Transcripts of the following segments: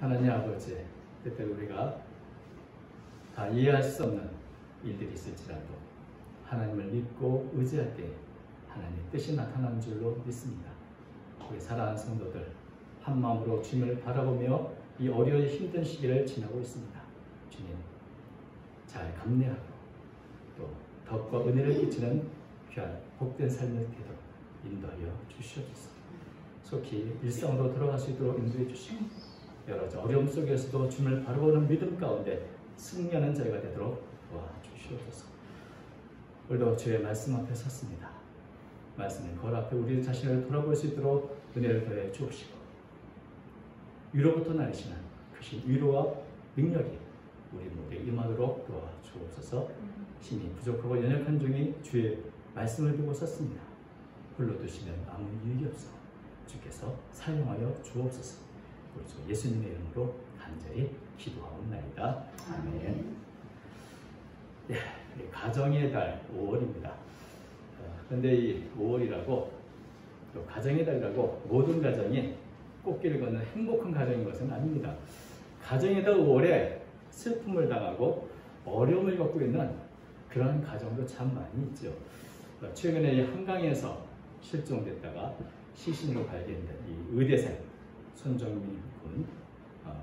하나님 아버지, 때때로 우리가 다 이해할 수 없는 일들이 있을지라도 하나님을 믿고 의지할 때 하나님의 뜻이 나타나는 줄로 믿습니다. 우리 사랑하는 성도들 한 마음으로 주님을 바라보며 이 어려운 힘든 시기를 지나고 있습니다. 주님, 잘 감내하고 또 덕과 은혜를 끼치는 귀한 복된 삶을 되도록 인도하여 주시옵소서. 속히 일상으로 돌아갈 수 있도록 인도해 주시고 여러 어려움 속에서도 주님을 바라보는 믿음 가운데 승리하는 저희가 되도록 도와주시옵소서. 오늘도 주의 말씀 앞에 섰습니다. 말씀의 거울 앞에 우리 자신을 돌아볼 수 있도록 은혜를 더해 주옵시고 위로부터 나리시는 크신 위로와 능력이 우리 모두에 임하도록 도와주옵소서. 힘이 부족하고 연약한 중에 주의 말씀을 두고 섰습니다. 홀로 두시면 아무 유익이 없어 주께서 사용하여 주옵소서. 우리 주 예수님의 이름으로 간절히 기도하옵나이다. 아멘. 네, 가정의 달 5월입니다. 그런데 이 5월이라고 또 가정의 달이라고 모든 가정이 꽃길을 걷는 행복한 가정인 것은 아닙니다. 가정의 달 5월에 슬픔을 당하고 어려움을 겪고 있는 그런 가정도 참 많이 있죠. 최근에 한강에서 실종됐다가 시신으로 발견된 이 의대생 손정민 군,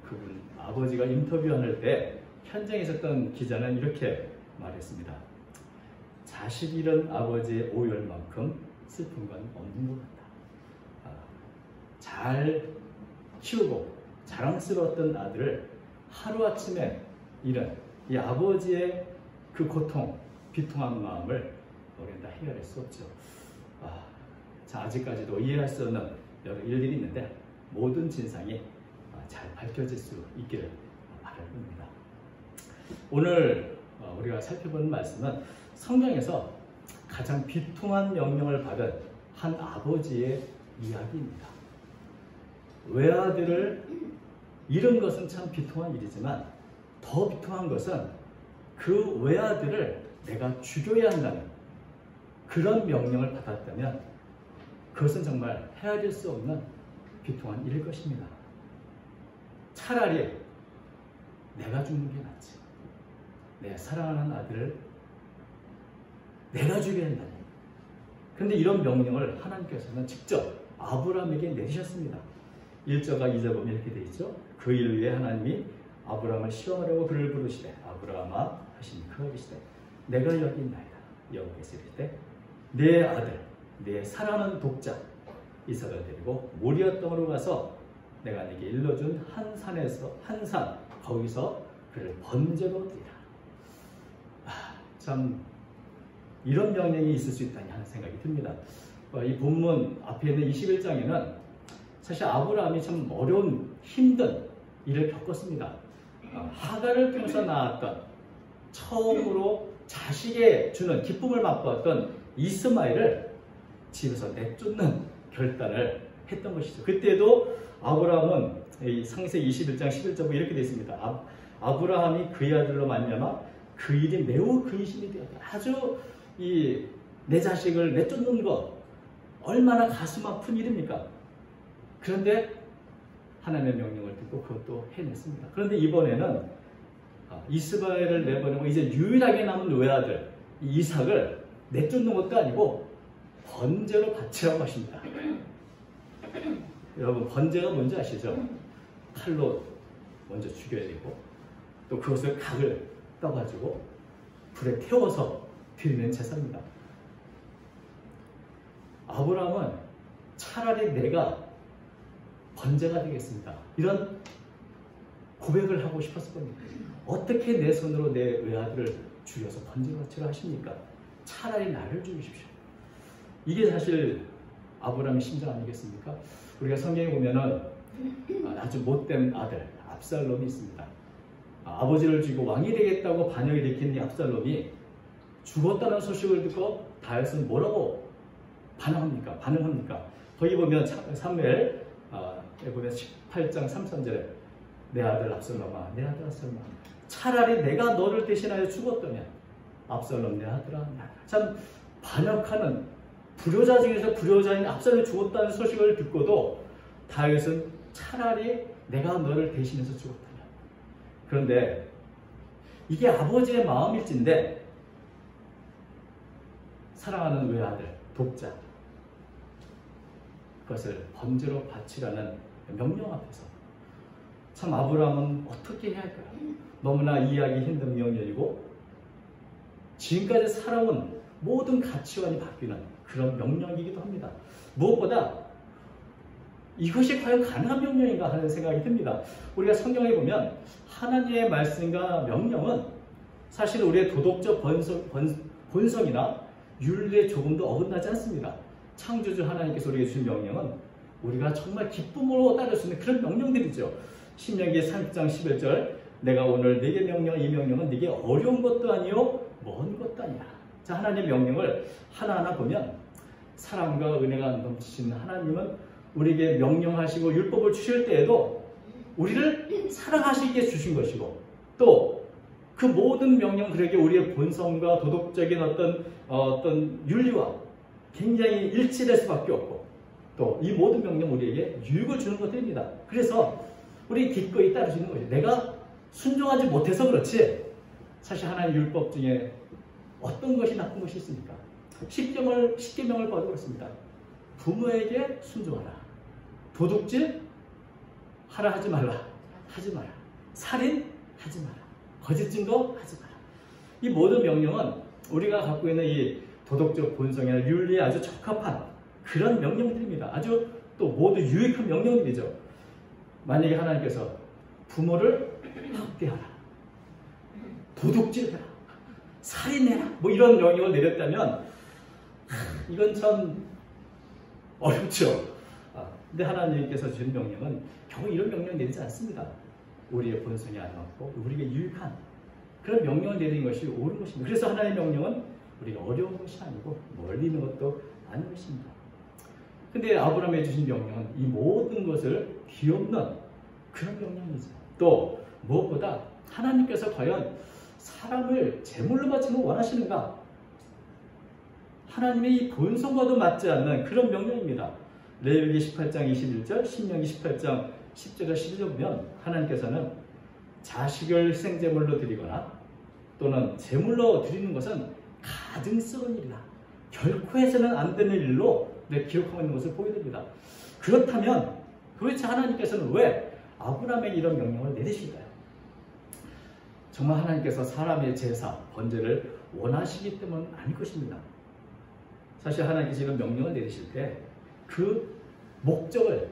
그분 아버지가 인터뷰할 때 현장에 있었던 기자는 이렇게 말했습니다. 자식 잃은 아버지의 오열만큼 슬픈 건 없는 것 같다. 잘 키우고 자랑스러웠던 아들을 하루아침에 잃은 이 아버지의 그 고통, 비통한 마음을 우리는 다 헤아릴 수 없죠. 아직까지도 이해할 수 없는 여러 일들이 있는데 모든 진상이 잘 밝혀질 수 있기를 바랍니다. 오늘 우리가 살펴보는 말씀은 성경에서 가장 비통한 명령을 받은 한 아버지의 이야기입니다. 외아들을 잃은 것은 참 비통한 일이지만 더 비통한 것은 그 외아들을 내가 죽여야 한다는 그런 명령을 받았다면 그것은 정말 헤아릴 수 없는 비통한 일일 것입니다. 차라리 내가 죽는 게 낫지. 내 사랑하는 아들을 내가 죽여야 한다니. 그런데 이런 명령을 하나님께서는 직접 아브라함에게 내리셨습니다. 1절과 2절 보면 이렇게 되어 있죠. 그 일 위에 하나님이 아브라함을 시험하려고 그를 부르시되 아브라함아 하시니 그가 이르시되 내가 여기 있나이다. 여호와께서 이르시되 내 아들 내 사랑하는 독자 이삭을 데리고 모리아 땅으로 가서 내가 네게 일러준 한 산 거기서 그를 번제로 드리라. 참 이런 명령이 있을 수 있다니 하는 생각이 듭니다. 이 본문 앞에 있는 21장에는 사실 아브라함이 참 어려운 힘든 일을 겪었습니다. 하갈을 통해서 낳았던 처음으로 자식에 주는 기쁨을 맛보았던 이스마엘을 집에서 내쫓는 결단을 했던 것이죠. 그때도 아브라함은 창세기 21장 11절 이렇게 되어 있습니다. 아브라함이 그의 아들로 말미암아 그 일이 매우 근심이 되었다. 아주 내 자식을 내쫓는 것 얼마나 가슴 아픈 일입니까? 그런데 하나님의 명령을 듣고 그것도 해냈습니다. 그런데 이번에는 이스마엘을 내보내고 이제 유일하게 남은 외아들 이삭을 내쫓는 것도 아니고 번제로 바치라고 하십니다. 여러분 번제가 뭔지 아시죠? 칼로 먼저 죽여야 되고 또 그것을 각을 떠가지고 불에 태워서 드리는 제사입니다. 아브라함은 차라리 내가 번제가 되겠습니다. 이런 고백을 하고 싶었을 겁니다. 어떻게 내 손으로 내 외아들을 죽여서 번제로 바치라 하십니까? 차라리 나를 죽이십시오. 이게 사실 아브라함의 심정 아니겠습니까? 우리가 성경에 보면은 아주 못된 아들 압살롬이 있습니다. 아버지를 죽이고 왕이 되겠다고 반역을 일으킨 이 압살롬이 죽었다는 소식을 듣고 다윗은 뭐라고 반응합니까? 거기 보면 사무엘 보면 18장 33절에 내 아들 압살롬아 내 아들 압살롬아 차라리 내가 너를 대신하여 죽었다면 압살롬 내 아들아 참 반역하는 불효자 중에서 불효자인 압살롬이 죽었다는 소식을 듣고도 다윗은 차라리 내가 너를 대신해서 죽었다면. 그런데 이게 아버지의 마음일진데 사랑하는 외아들, 독자, 그것을 번제로 바치라는 명령 앞에서 참 아브라함은 어떻게 해야 할까요? 너무나 이해하기 힘든 명령이고 지금까지 살아온 모든 가치관이 바뀌는 그런 명령이기도 합니다. 무엇보다 이것이 과연 가능한 명령인가 하는 생각이 듭니다. 우리가 성경에 보면 하나님의 말씀과 명령은 사실 우리의 도덕적 본성이나 윤리에 조금도 어긋나지 않습니다. 창조주 하나님께서 우리에게 주신 명령은 우리가 정말 기쁨으로 따를 수 있는 그런 명령들이죠. 신명기 30장 11절 내가 오늘 네게 명령 이 명령은 네게 어려운 것도 아니요 먼 것도 아니야. 자, 하나님의 명령을 하나하나 보면 사랑과 은혜가 넘치신 하나님은 우리에게 명령하시고 율법을 주실 때에도 우리를 사랑하시기에 주신 것이고 또 그 모든 명령 그에게 우리의 본성과 도덕적인 어떤 윤리와 굉장히 일치될 수밖에 없고 또 이 모든 명령 우리에게 유익을 주는 것들입니다. 그래서 우리 기꺼이 따르시는 거죠. 내가 순종하지 못해서 그렇지 사실 하나님 율법 중에 어떤 것이 나쁜 것이 있습니까? 십계명을 봐도 그렇습니다. 부모에게 순종하라. 도둑질 하라 하지 말라. 하지 마라. 살인 하지 마라. 거짓 증거 하지 마라. 이 모든 명령은 우리가 갖고 있는 이 도덕적 본성이나 윤리에 아주 적합한 그런 명령들입니다. 아주 또 모두 유익한 명령들이죠. 만약에 하나님께서 부모를 학대하라. 도둑질해라. 살인해라. 뭐 이런 명령을 내렸다면 이건 참 어렵죠. 근데 하나님께서 주신 명령은 겨우 이런 명령을 내리지 않습니다. 우리의 본성이 안 맞고 우리에게 유익한 그런 명령을 내리는 것이 옳은 것입니다. 그래서 하나님의 명령은 우리가 어려운 것이 아니고 멀리 있는 것도 아닌 것입니다. 근데 아브라함에 주신 명령은 이 모든 것을 뒤엎는 그런 명령이죠. 또 무엇보다 하나님께서 과연 사람을 제물로 바치는 걸 원하시는가? 하나님의 이 본성과도 맞지 않는 그런 명령입니다. 레위기 18장 21절, 신명기 18장 10절과 11절 보면 하나님께서는 자식을 희생제물로 드리거나 또는 제물로 드리는 것은 가증스러운 일이다. 결코 해서는 안 되는 일로 기록하고 있는 것을 보게 됩니다. 그렇다면 도대체 하나님께서는 왜 아브라함에게 이런 명령을 내리실까요? 정말 하나님께서 사람의 제사, 번제를 원하시기 때문 아닐 것입니다. 사실 하나님께서 이런 명령을 내리실 때 그 목적을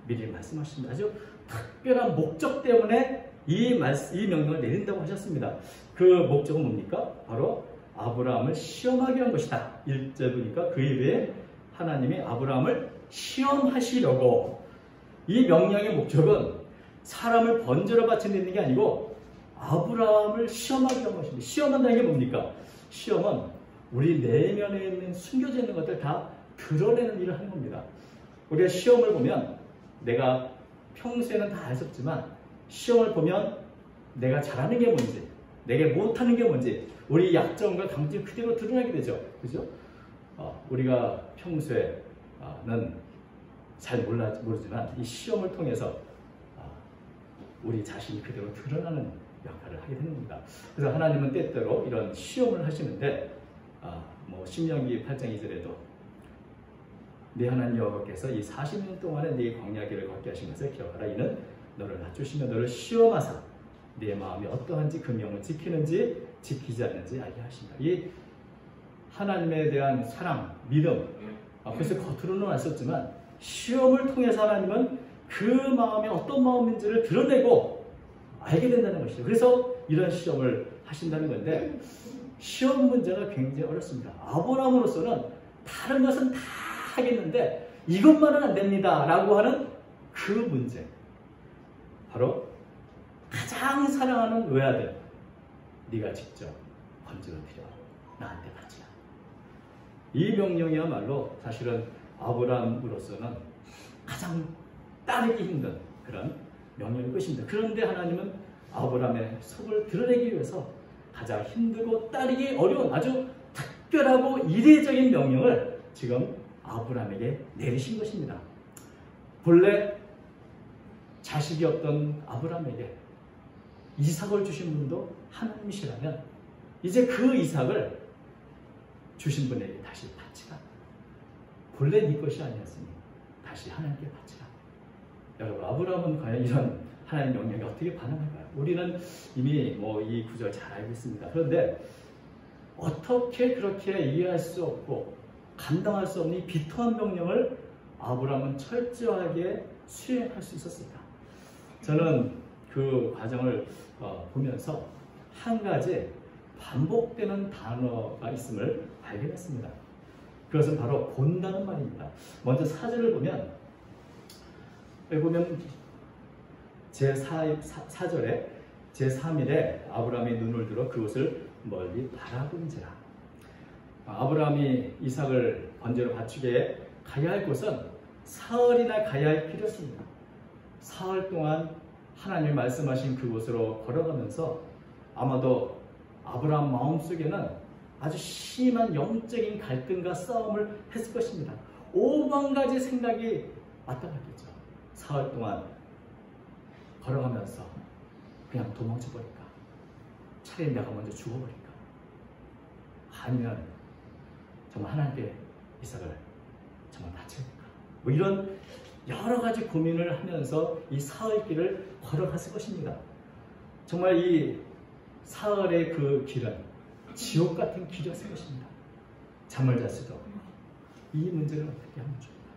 미리 말씀하십니다. 아주 특별한 목적 때문에 이 명령을 내린다고 하셨습니다. 그 목적은 뭡니까? 바로 아브라함을 시험하기 위한 것이다. 1절 보니까 그 일에 하나님이 아브라함을 시험하시려고 이 명령의 목적은 사람을 번제로 바치는 게 아니고 아브라함을 시험하기 위한 것입니다. 시험한다는 게 뭡니까? 시험은 우리 내면에 있는 숨겨져 있는 것들 다 드러내는 일을 하는 겁니다. 우리가 시험을 보면 내가 평소에는 다 했었지만 시험을 보면 내가 잘하는 게 뭔지 내게 못하는 게 뭔지 우리 약점과 강점이 그대로 드러나게 되죠. 그죠? 우리가 평소에는 잘 모르지만 이 시험을 통해서 우리 자신이 그대로 드러나는 역할을 하게 되는 겁니다. 그래서 하나님은 때때로 이런 시험을 하시는데 신명기 8장 2절에도 네 하나님 여호와께서 이 40년 동안에 네 광야길을 걷게 하신 것을 기억하라. 이는 너를 낮추시며 너를 시험하사 네 마음이 어떠한지 그 명을 지키는지 지키지 않는지 알게 하신다. 이 하나님에 대한 사랑, 믿음 앞에서 겉으로는 왔었지만 시험을 통해서 하나님은 그 마음이 어떤 마음인지를 드러내고 알게 된다는 것이죠. 그래서 이런 시험을 하신다는 건데 시험 문제가 굉장히 어렵습니다. 아브라함으로서는 다른 것은 다 하겠는데 이것만은 안 됩니다 라고 하는 그 문제, 바로 가장 사랑하는 외아들 네가 직접 번제로 드려 나한테 바치라. 이 명령이야말로 사실은 아브라함으로서는 가장 따르기 힘든 그런 명령일 것입니다. 그런데 하나님은 아브라함의 속을 드러내기 위해서 가장 힘들고 따르기 어려운 아주 특별하고 이례적인 명령을 지금 아브라함에게 내리신 것입니다. 본래 자식이 없던 아브라함에게 이삭을 주신 분도 하나님이시라면 이제 그 이삭을 주신 분에게 다시 바치라. 본래 네 것이 아니었으니 다시 하나님께 바치라. 여러분, 아브라함은 과연 이런 하나님 명령에 어떻게 반응할까요? 우리는 이미 이 구절 잘 알고 있습니다. 그런데 어떻게 그렇게 이해할 수 없고 감당할 수 없는 이 비통한 명령을 아브라함은 철저하게 수행할 수 있었을까? 저는 그 과정을 보면서 한 가지 반복되는 단어가 있음을 발견했습니다. 그것은 바로 본다는 말입니다. 먼저 4절을 보면 제4절에 제3일에 아브라함이 눈을 들어 그곳을 멀리 바라본지라. 아브라함이 이삭을 번제로 바치게 가야 할 곳은 사흘이나 가야 할 길이었습니다. 사흘 동안 하나님이 말씀하신 그곳으로 걸어가면서 아마도 아브라함 마음속에는 아주 심한 영적인 갈등과 싸움을 했을 것입니다. 5만 가지 생각이 왔다 갔겠죠. 사흘 동안 걸어가면서 그냥 도망쳐 버릴까? 차라리 내가 먼저 죽어버릴까? 아니면 정말 하나님께 이삭을 정말 바칠까? 이런 여러 가지 고민을 하면서 이 사흘 길을 걸어갔을 것입니다. 정말 이 사흘의 그 길은 지옥 같은 길이었을 것입니다. 잠을 잘 수도 없고 이 문제를 어떻게 하면 좋을까?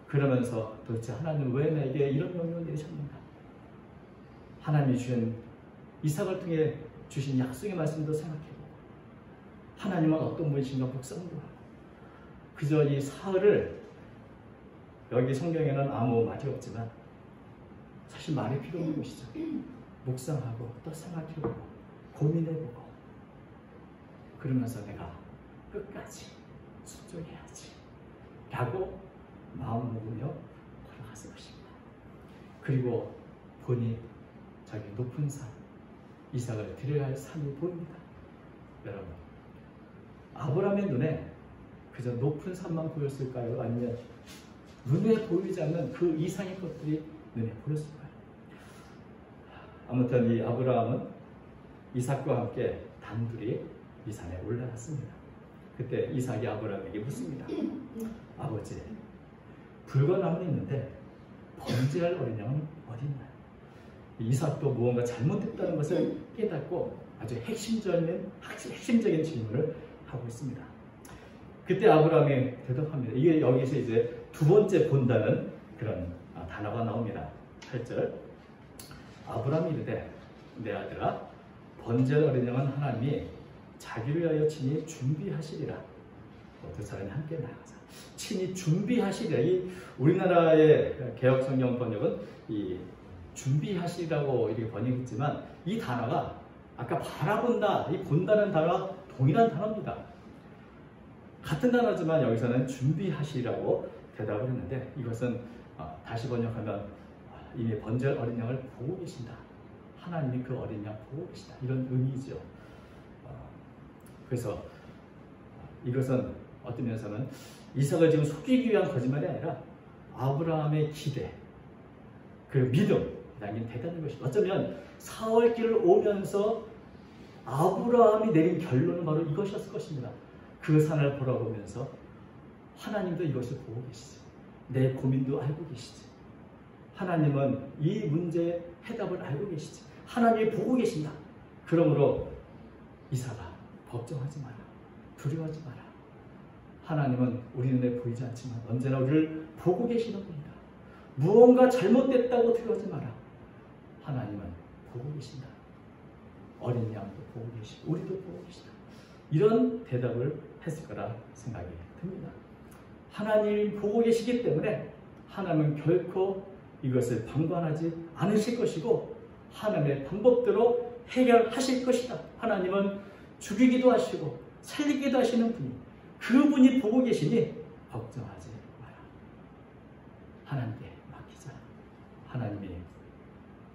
그러면서 도대체 하나님 왜 나에게 이런 명령을 내리셨는가? 하나님이 주신 이삭을 통해 주신 약속의 말씀도 생각해보고 하나님은 어떤 분이신가 묵상도 하고 그저 이 사흘을 여기 성경에는 아무 말이 없지만 사실 말이 필요 없는 것이죠. 묵상하고 또 생각해보고 고민해보고 그러면서 내가 끝까지 순종해야지 라고 마음 먹으며 걸어갔을 것입니다. 그리고 보니 저기 높은 산 이삭을 드려야 할 산이 보입니다. 여러분, 아브라함의 눈에 그저 높은 산만 보였을까요? 아니면 눈에 보이지 않는 그 이상의 것들이 눈에 보였을까요? 아무튼 이 아브라함은 이삭과 함께 단둘이 이 산에 올라갔습니다. 그때 이삭이 아브라함에게 묻습니다. 아버지, 붉은 나무는 있는데 번제할 어린 양은 어디 있나요? 이삭도 무언가 잘못했다는 것을 깨닫고 아주 핵심적인 질문을 하고 있습니다. 그때 아브라함이 대답합니다. 이게 여기서 이제 두 번째 본다는 그런 단어가 나옵니다. 8절. 아브라함이 이르되 내 아들아 번제할 어린 양은 하나님이 자기를 위하여 친히 준비하시리라. 두 사람이 함께 나가자. 친히 준비하시리라. 이 우리나라의 개혁성경 번역은 이 준비하시라고 이렇게 번역했지만 이 단어가 아까 바라본다, 이 본다는 단어와 동일한 단어입니다. 같은 단어지만 여기서는 준비하시라고 대답을 했는데 이것은 다시 번역하면 이미 번제할 어린 양을 보고 계신다. 하나님이 그 어린 양 보고 계시다. 이런 의미죠. 그래서 이것은 어떤 면에서는 이삭을 지금 속이기 위한 거짓말이 아니라 아브라함의 기대, 그 믿음, 남긴 대단한 것이죠. 어쩌면 사흘 길을 오면서 아브라함이 내린 결론은 바로 이것이었을 것입니다. 그 산을 바라보면서 하나님도 이것을 보고 계시지. 내 고민도 알고 계시지. 하나님은 이 문제의 해답을 알고 계시지. 하나님이 보고 계신다. 그러므로 이삭아, 걱정하지 마라. 두려워하지 마라. 하나님은 우리 눈에 보이지 않지만 언제나 우리를 보고 계시는 분이다. 무언가 잘못됐다고 두려워하지 마라. 하나님은 보고 계신다. 어린 양도 보고 계시고 우리도 보고 계시다. 이런 대답을 했을 거라 생각이 듭니다. 하나님이 보고 계시기 때문에 하나님은 결코 이것을 방관하지 않으실 것이고 하나님의 방법대로 해결하실 것이다. 하나님은 죽이기도 하시고 살리기도 하시는 분이 그분이 보고 계시니 걱정하지 마라. 하나님께 맡기자. 하나님이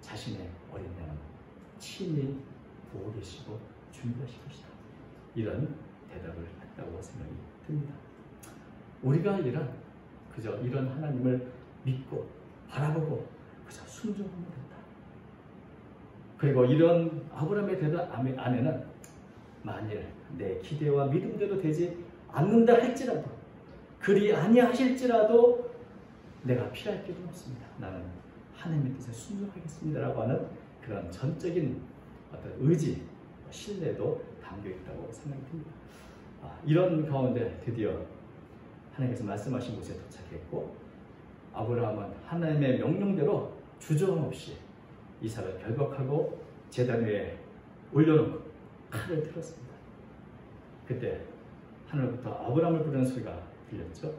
자신의 어린 양을 친히 보고 계시고 준비하실 것이다. 이런 대답을 했다고 생각이 듭니다. 우리가 할 일은 그저 이런 하나님을 믿고 바라보고 그저 순종하면 된다. 그리고 이런 아브라함의 대답 안에는 만일 내 기대와 믿음대로 되지 않는다 할지라도 그리 아니하실지라도 내가 피할 길은 없습니다. 나는 하나님의 뜻에 순종하겠습니다라고 하는 그런 전적인 어떤 의지, 신뢰도 담겨 있다고 생각이 듭니다. 이런 가운데 드디어 하나님께서 말씀하신 곳에 도착했고 아브라함은 하나님의 명령대로 주저함 없이 이삭을 결박하고 제단 위에 올려놓고 칼을 들었습니다. 그때 하늘부터 아브라함을 부르는 소리가 들렸죠.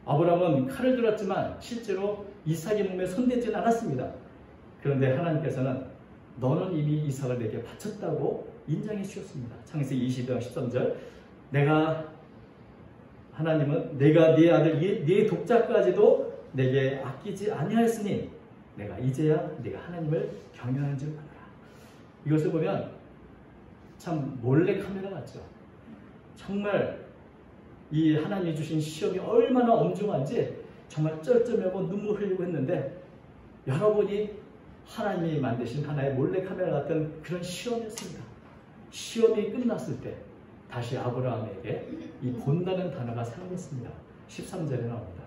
아브라함은 칼을 들었지만 실제로 이삭의 몸에 손대지는 않았습니다. 그런데 하나님께서는 너는 이미 이삭을 내게 바쳤다고 인정해 주셨습니다. 창세기 22장 13절 하나님은 내가 네 아들 네 독자까지도 내게 아끼지 아니하였으니 내가 이제야 네가 하나님을 경외하는 줄 알아라. 이것을 보면 참 몰래카메라 같죠. 정말 이 하나님이 주신 시험이 얼마나 엄중한지 정말 쩔쩔매고 눈물 흘리고 했는데 여러분이 하나님이 만드신 하나의 몰래카메라 같은 그런 시험이었습니다. 시험이 끝났을 때 다시 아브라함에게 이 본다는 단어가 사용됐습니다. 13절에 나옵니다.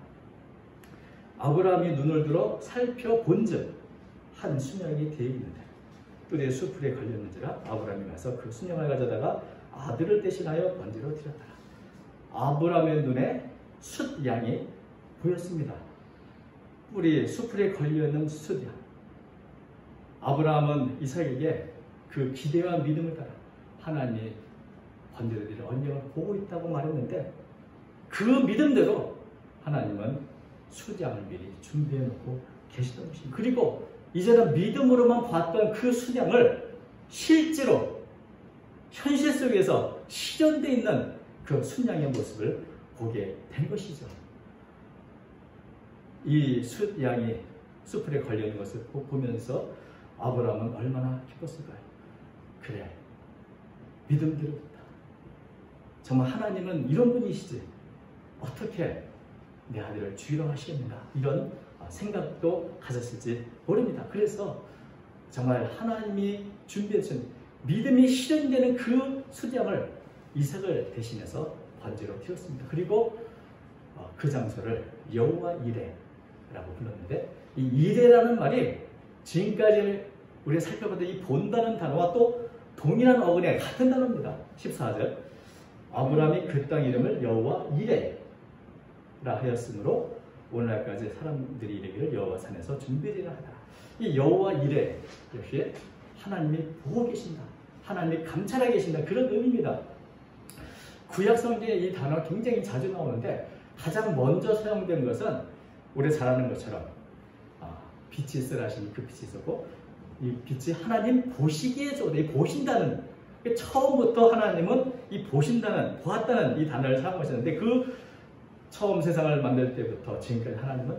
아브라함이 눈을 들어 살펴본즉 한 순양이 되어 있는데 뜰에 수풀에 걸렸는지라 아브라함이 가서 그 순양을 가져다가 아들을 대신하여 번제로 드렸더라. 아브라함의 눈에 숫양이 보였습니다. 뿔이 수풀에 걸려있는 숫양. 아브라함은 이삭에게 그 기대와 믿음을 따라 하나님이 번제로 드릴 언약을 보고 있다고 말했는데 그 믿음대로 하나님은 숫양을 미리 준비해 놓고 계시던 것입니다. 그리고 이제는 믿음으로만 봤던 그 숫양을 실제로 현실 속에서 실현되어 있는 그 숫양의 모습을 보게 된 것이죠. 이 숫양이 수풀에 걸려있는 것을 보면서 아브라함은 얼마나 기뻤을까요? 그래, 믿음대로 됐다. 정말 하나님은 이런 분이시지. 어떻게 내 아들을 죽이려 하시겠는가? 이런 생각도 가졌을지 모릅니다. 그래서 정말 하나님이 준비해주신 믿음이 실현되는 그 숫양을 이삭을 대신해서 번제로 드렸습니다. 그리고 그 장소를 여호와 이레라고 불렀는데 이 이레라는 말이 지금까지 우리가 살펴봤던 이 본다는 단어와 또 동일한 어근의 같은 단어입니다. 14절 아브라함이 그 땅 이름을 여호와 이레라 하였으므로 오늘날까지 사람들이 이르기를 여호와 산에서 준비되라 하더라. 이 여호와 이레 역시 하나님이 보고 계신다. 하나님이 감찰하고 계신다. 그런 의미입니다. 구약 성경에 이 단어가 굉장히 자주 나오는데 가장 먼저 사용된 것은 우리 잘 아는 것처럼 빛이 있으라시니 그 빛이 있었고 이 빛이 하나님 보시기에 좋다. 이 보신다는 처음부터 하나님은 이 보신다는 보았다는 이 단어를 사용하셨는데 그 처음 세상을 만들 때부터 지금까지 하나님은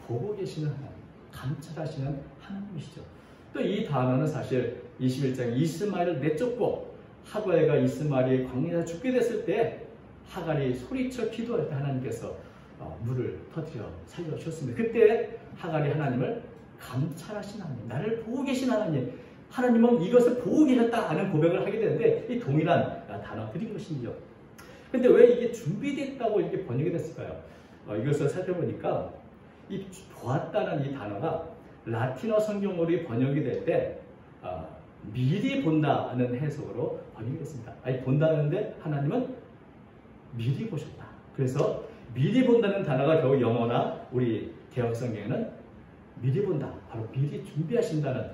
보고 계시는 하나님, 감찰하시는 하나님이시죠. 또 이 단어는 사실 21장 이스마엘을 내쫓고 하갈과 이스마엘이 광야에서 죽게 됐을 때 하갈이 소리쳐 기도할 때 하나님께서 물을 터뜨려 살려주셨습니다. 그때 하갈이 하나님을 감찰하신 하나님, 나를 보고 계신 하나님, 하나님은 이것을 보고 계셨다 하는 고백을 하게 되는데 이 동일한 단어들인 것이죠. 근데 왜 이게 준비됐다고 이렇게 번역이 됐을까요? 이것을 살펴보니까 이 보았다는 이 단어가 라틴어 성경으로 번역이 될 때 미리 본다는 해석으로 번역이 됐습니다. 아니 본다는데 하나님은 미리 보셨다. 그래서 미리 본다는 단어가 결국 영어나 우리 개역 성경에는 미리 본다, 바로 미리 준비하신다는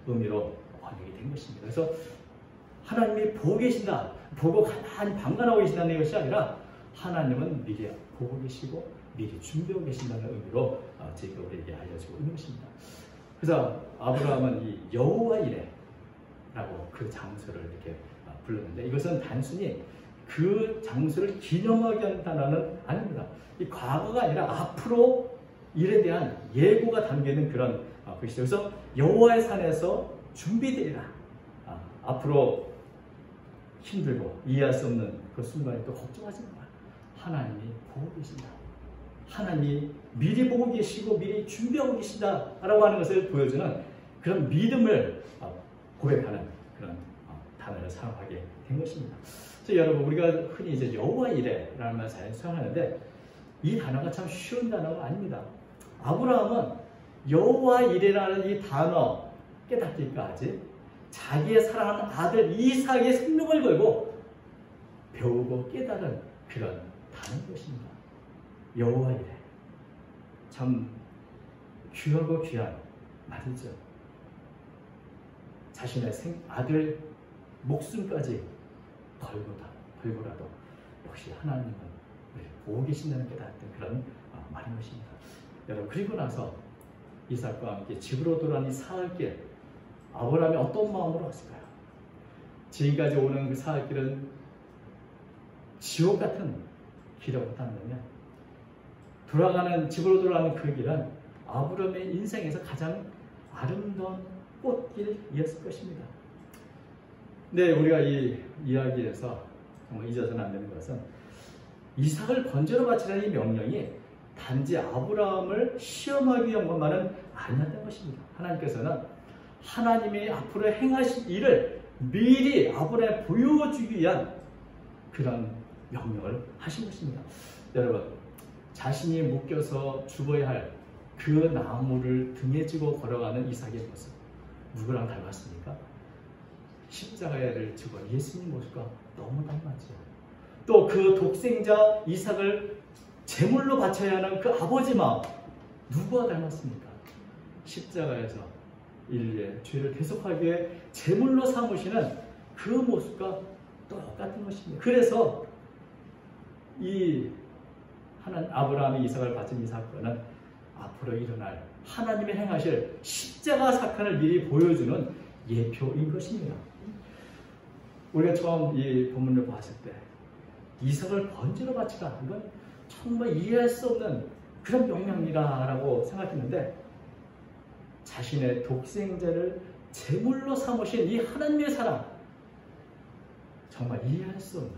의미로 번역이 된 것입니다. 그래서 하나님이 보고 계신다, 보고 가만히 방관하고 계신다는 것이 아니라 하나님은 미리 보고 계시고 미리 준비하고 계신다는 의미로 지금 우리에게 알려주고 있는 것입니다. 그래서 아브라함은 이 여호와 이레라고 그 장소를 이렇게 불렀는데 이것은 단순히 그 장소를 기념하기 위한 단어는 아닙니다. 이 과거가 아니라 앞으로 일에 대한 예고가 담기는 그런 것이죠. 그래서 여호와의 산에서 준비되리라. 앞으로 힘들고 이해할 수 없는 그 순간에 또 걱정하지 마. 하나님이 보고 계신다. 하나님이 미리 보고 계시고 미리 준비하고 계시다라고 하는 것을 보여주는 그런 믿음을 고백하는 그런 단어를 사용하게 된 것입니다. 여러분, 우리가 흔히 이제 여호와 이레라는 말을 잘 사용하는데 이 단어가 참 쉬운 단어가 아닙니다. 아브라함은 여호와 이레라는 이 단어 깨닫기까지 자기의 사랑하는 아들 이삭의 생명을 걸고 배우고 깨달은 그런 단어인 것입니다. 여호와 이레. 참 귀하고 귀한 말이죠. 자신의 아들 목숨까지 걸고라도 역시 하나님은 보고 계신다는 깨닫던 그런 말인 것입니다. 여러분, 그리고 나서 이삭과 함께 집으로 돌아온 이 사흘길, 아브라함이 어떤 마음으로 왔을까요? 지금까지 오는 그 사흘길은 지옥 같은 길이라고 한다면 집으로 돌아가는 그 길은 아브라함의 인생에서 가장 아름다운 꽃길이었을 것입니다. 네, 우리가 이 이야기에서 정말 잊어서는 안 되는 것은 이삭을 번제로 바치라는 이 명령이 단지 아브라함을 시험하기 위한 것만은 아니었던 것입니다. 하나님께서는 하나님이 앞으로 행하실 일을 미리 아브라함에 보여주기 위한 그런 명령을 하신 것입니다. 여러분, 자신이 묶여서 죽어야 할 그 나무를 등에 지고 걸어가는 이삭의 모습, 누구랑 닮았습니까? 십자가를 지고 예수님 모습과 너무 닮았죠. 또 그 독생자 이삭을 제물로 바쳐야 하는 그 아버지 마음, 누구와 닮았습니까? 십자가에서 인류의 죄를 대속하기 위해 제물로 삼으시는 그 모습과 똑같은 것입니다. 그래서 이 아브라함이 이삭을 바친 이 사건은 앞으로 일어날 하나님의 행하실 십자가 사건을 미리 보여주는 예표인 것입니다. 우리가 처음 이 본문을 봤을 때 이삭을 번제로 바치라, 이건 정말 이해할 수 없는 그런 명령이라고 생각했는데 자신의 독생자를 제물로 삼으신 이 하나님의 사랑, 정말 이해할 수 없는,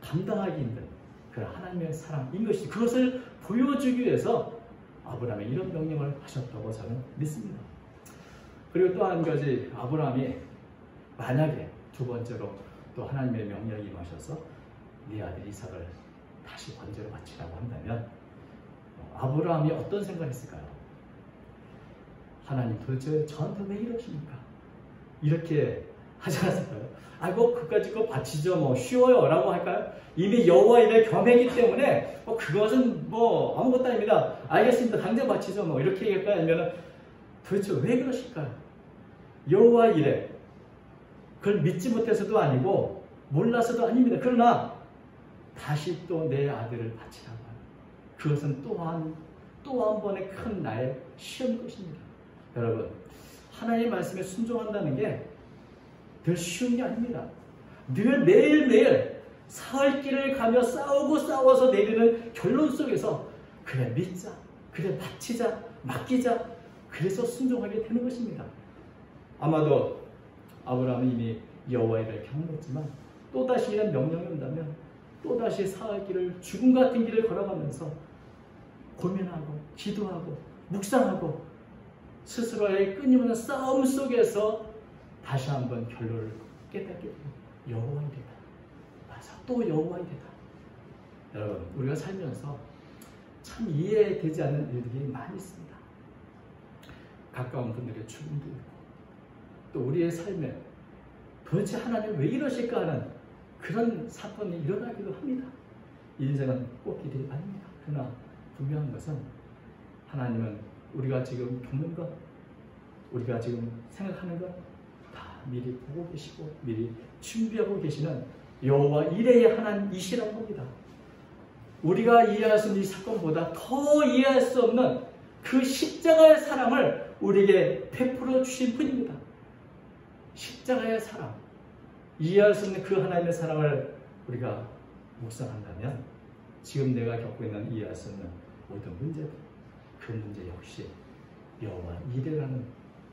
감당하기 힘든 그런 하나님의 사랑인 것이, 그것을 보여주기 위해서 아브라함이 이런 명령을 하셨다고 저는 믿습니다. 그리고 또 한 가지, 아브라함이 만약에 두 번째로 또 하나님의 명령이 임하셔서 네 아들 이삭을 다시 번제로 바치라고 한다면 아브라함이 어떤 생각을 했을까요? 하나님 도대체 저한테 왜 이러십니까? 이렇게 하지 않았을까요? 아이고 그까짓 거 바치죠, 뭐 쉬워요 라고 할까요? 이미 여호와 이레 겸했기 때문에 그것은 뭐 아무것도 아닙니다, 알겠습니다, 당장 바치죠, 뭐 이렇게 얘기할까요? 아니면 도대체 왜 그러실까요? 여호와 이레, 그걸 믿지 못해서도 아니고 몰라서도 아닙니다. 그러나 다시 또 내 아들을 바치라고 하는, 그것은 또한 또 한 번의 큰 나의 시험인 것입니다. 여러분, 하나님의 말씀에 순종한다는 게 늘 쉬운 게 아닙니다. 늘 매일매일 사흘길을 가며 싸워서 내리는 결론 속에서 그래 믿자, 그래 바치자, 맡기자, 그래서 순종하게 되는 것입니다. 아마도 아브라함이 이미 여호와를 경험했지만 또다시 이런 명령이 온다면 또다시 사흘길을, 죽음 같은 길을 걸어가면서 고민하고 기도하고 묵상하고 스스로의 끊임없는 싸움 속에서 다시 한번 결론을 깨닫게 됩니다. 여호와 이레다. 맞아, 또 여호와 이레다. 여러분, 우리가 살면서 참 이해되지 않는 일들이 많이 있습니다. 가까운 분들의 죽음도 있고 또 우리의 삶에 도대체 하나님 왜 이러실까 하는 그런 사건이 일어나기도 합니다. 인생은 꽃길이 아닙니다. 그러나 분명한 것은 하나님은 우리가 지금 겪는 것, 우리가 지금 생각하는 것 다 미리 보고 계시고 미리 준비하고 계시는 여호와 이레의 하나님이시라는 겁니다. 우리가 이해할 수 있는 이 사건보다 더 이해할 수 없는 그 십자가의 사랑을 우리에게 베풀어 주신 분입니다. 십자가의 사랑, 이해할 수 없는 그 하나님의 사랑을 우리가 묵상한다면 지금 내가 겪고 있는 이해할 수 없는 모든 문제들, 그 문제 역시 여호와 이레라는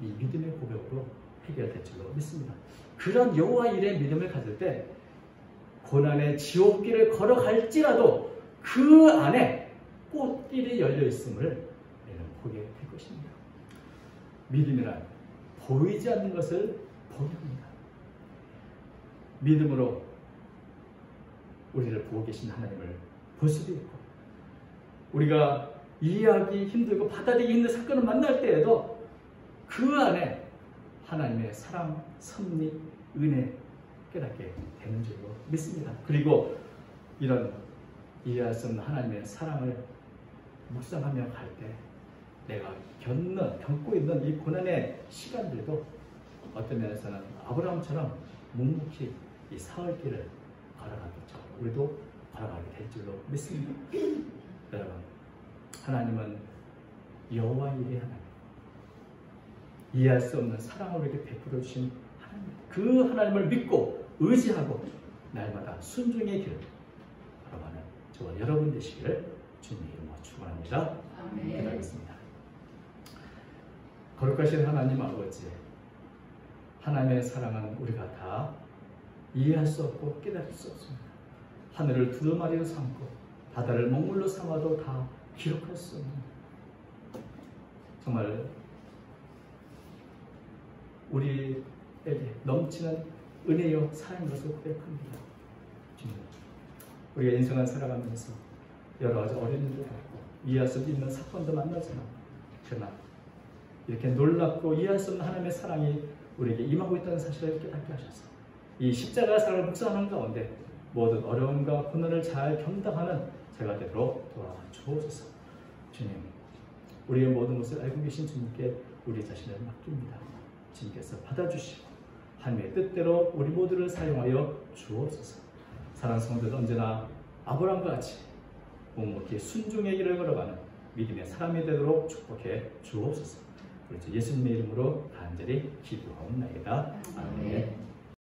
이 믿음의 고백으로 해결될 줄로 믿습니다. 그런 여호와 이레의 믿음을 가질 때 고난의 지옥길을 걸어갈지라도 그 안에 꽃길이 열려 있음을 우리는 보게 될 것입니다. 믿음이란 보이지 않는 것을 보게 합니다. 믿음으로 우리를 보고 계신 하나님을 볼 수도 있고, 우리가 이해하기 힘들고 받아들이기 힘든 사건을 만날 때에도 그 안에 하나님의 사랑, 섭리, 은혜 깨닫게 되는 줄로 믿습니다. 그리고 이런 이해할 수 없는 하나님의 사랑을 묵상하며 갈 때 내가 겪고 있는 이 고난의 시간들도 어떤 면에서는 아브라함처럼 묵묵히 이 사흘길을 걸어가겠죠. 우리도 걸어가게 될 줄로 믿습니다. 여러분, 하나님은 여호와 일의 하나님, 이해할 수 없는 사랑을 우리에게 베풀어 주신 하나님, 그 하나님을 믿고 의지하고 날마다 순종의 길을 걸어가는 저와 여러분 되시기를 주님의 이름으로 축원합니다. 기도하겠습니다. 거룩하신 하나님 아버지, 하나님의 사랑은 우리가 다 이해할 수 없고 깨달을 수 없습니다. 하늘을 두루마리로 삼고 바다를 먹물로 삼아도 다 기록할 수 없는, 정말 우리에게 넘치는 은혜요 사랑인 것을 고백합니다. 주님, 우리가 인생을 살아가면서 여러 가지 어려운 일도 겪고 이해할 수 있는 사건도 만나지만, 그러나 이렇게 놀랍고 이해할 수 없는 하나님의 사랑이 우리에게 임하고 있다는 사실을 깨닫게 하셔서 이 십자가 사랑을 묵상하는 가운데 모든 어려움과 고난을 잘 감당하는 제가 되도록 도와주옵소서. 주님, 우리의 모든 것을 알고 계신 주님께 우리 자신을 맡깁니다. 주님께서 받아주시고 하나님의 뜻대로 우리 모두를 사용하여 주옵소서. 사랑하는 성도들, 언제나 아브라함과 같이 묵묵히 순종의 길을 걸어가는 믿음의 사람이 되도록 축복해 주옵소서. 우리 주 예수님의 이름으로 간절히 기도하옵나이다. 아멘.